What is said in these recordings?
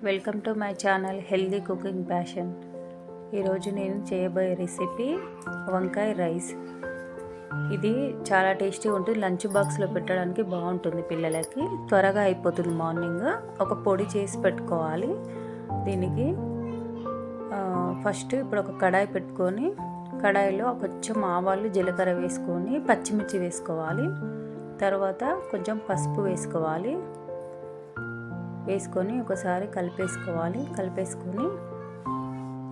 Welcome to my channel healthy cooking passion. ఈరోజు నేను చేయబోయే రెసిపీ వంకాయ రైస్. ఇది చాలా టేస్టీగా ఉంటుంది. లంచ్ బాక్స్లో పెట్టడానికి బాగుంటుంది. పిల్లలకి త్వరగా అయిపోతుంది. మార్నింగ్ ఒక పొడి చేసి పెట్టుకోవాలి. దీనికి ఫస్ట్ ఇప్పుడు ఒక కడాయి పెట్టుకొని కడాయిలో కొంచెం ఆవాలు జీలకర్ర వేసుకొని పచ్చిమిర్చి వేసుకోవాలి. తర్వాత కొంచెం పసుపు వేసుకొని ఒకసారి కలిపేసుకొని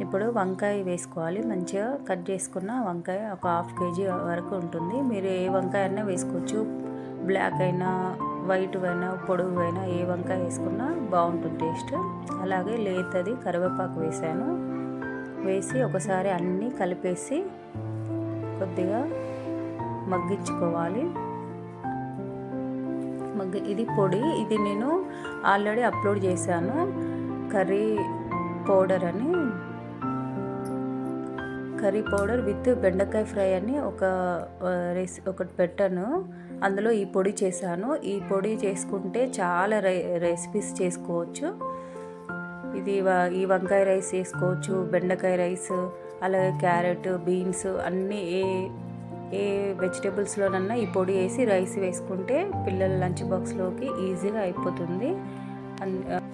ఇప్పుడు వంకాయ వేసుకోవాలి. మంచిగా కట్ చేసుకున్న వంకాయ ఒక 1/2 kg వరకు ఉంటుంది. మీరు ఏ వంకాయ అయినా వేసుకోవచ్చు. బ్లాక్ అయినా వైట్ అయినా పొడుగు అయినా ఏ వంకాయ వేసుకున్నా బాగుంటుంది టేస్ట్. అలాగే లేతది కరివేపాకు వేసి ఒకసారి అన్నీ కలిపేసి కొద్దిగా మగ్గించుకోవాలి. ఇది పొడి, ఇది నేను ఆల్రెడీ అప్లోడ్ చేశాను. కర్రీ పౌడర్ విత్ బెండకాయ ఫ్రై అని ఒకటి పెట్టాను. అందులో ఈ పొడి చేశాను. ఈ పొడి చేసుకుంటే చాలా రెసిపీస్ చేసుకోవచ్చు. ఈ వంకాయ రైస్ చేసుకోవచ్చు, బెండకాయ రైస్, అలాగే క్యారెట్, బీన్స్ అన్నీ ఏ వెజిటేబుల్స్లోనన్నా ఈ పొడి వేసి రైస్ వేసుకుంటే పిల్లల లంచ్ బాక్స్లోకి ఈజీగా అయిపోతుంది.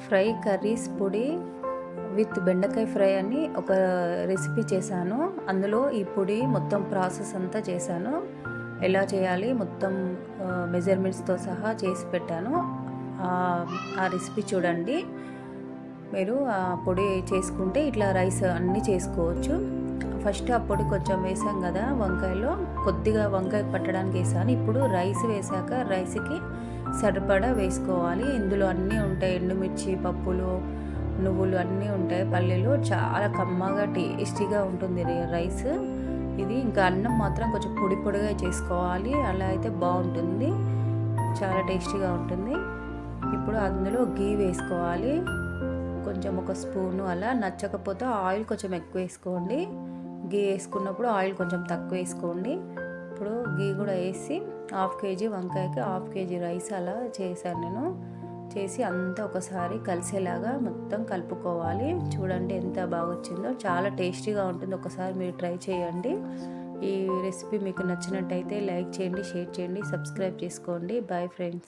ఫ్రై కర్రీస్ పొడి విత్ బెండకాయ ఫ్రై అని ఒక రెసిపీ చేశాను. అందులో ఈ పొడి మొత్తం ప్రాసెస్ అంతా చేశాను. ఎలా చేయాలి మొత్తం మెజర్మెంట్స్తో సహా చేసి పెట్టాను. ఆ రెసిపీ చూడండి. మీరు ఆ పొడి చేసుకుంటే ఇట్లా రైస్ అన్నీ చేసుకోవచ్చు. ఫస్ట్ ఆ పొడి కొంచెం వేసాం కదా, వంకాయలో కొద్దిగా వంకాయ పట్టడానికి వేసాను. ఇప్పుడు రైస్ వేసాక రైస్కి సరిపడా వేసుకోవాలి. ఇందులో అన్నీ ఉంటాయి, ఎండుమిర్చి, పప్పులు, నువ్వులు అన్నీ ఉంటాయి, పల్లీలు. చాలా కమ్మగా టేస్టీగా ఉంటుంది రైస్. ఇది ఇంకా అన్నం మాత్రం కొంచెం పొడిగా చేసుకోవాలి. అలా అయితే బాగుంటుంది, చాలా టేస్టీగా ఉంటుంది. ఇప్పుడు అందులో గీ వేసుకోవాలి. కొంచెం ఒక స్పూను అలా. నచ్చకపోతే ఆయిల్ కొంచెం ఎక్కువ వేసుకోండి. గీ వేసుకున్నప్పుడు ఆయిల్ కొంచెం తక్కువ వేసుకోండి. ఇప్పుడు గీ కూడా వేసి 1/2 kg వంకాయకి 1/2 kg రైస్ అలా చేశాను నేను. చేసి అంతా ఒకసారి కలిసేలాగా మొత్తం కలుపుకోవాలి. చూడండి ఎంత బాగా వచ్చిందో, చాలా టేస్టీగా ఉంటుంది. ఒకసారి మీరు ట్రై చేయండి. ఈ రెసిపీ మీకు నచ్చినట్టయితే లైక్ చేయండి, షేర్ చేయండి, సబ్స్క్రైబ్ చేసుకోండి. Bye friends.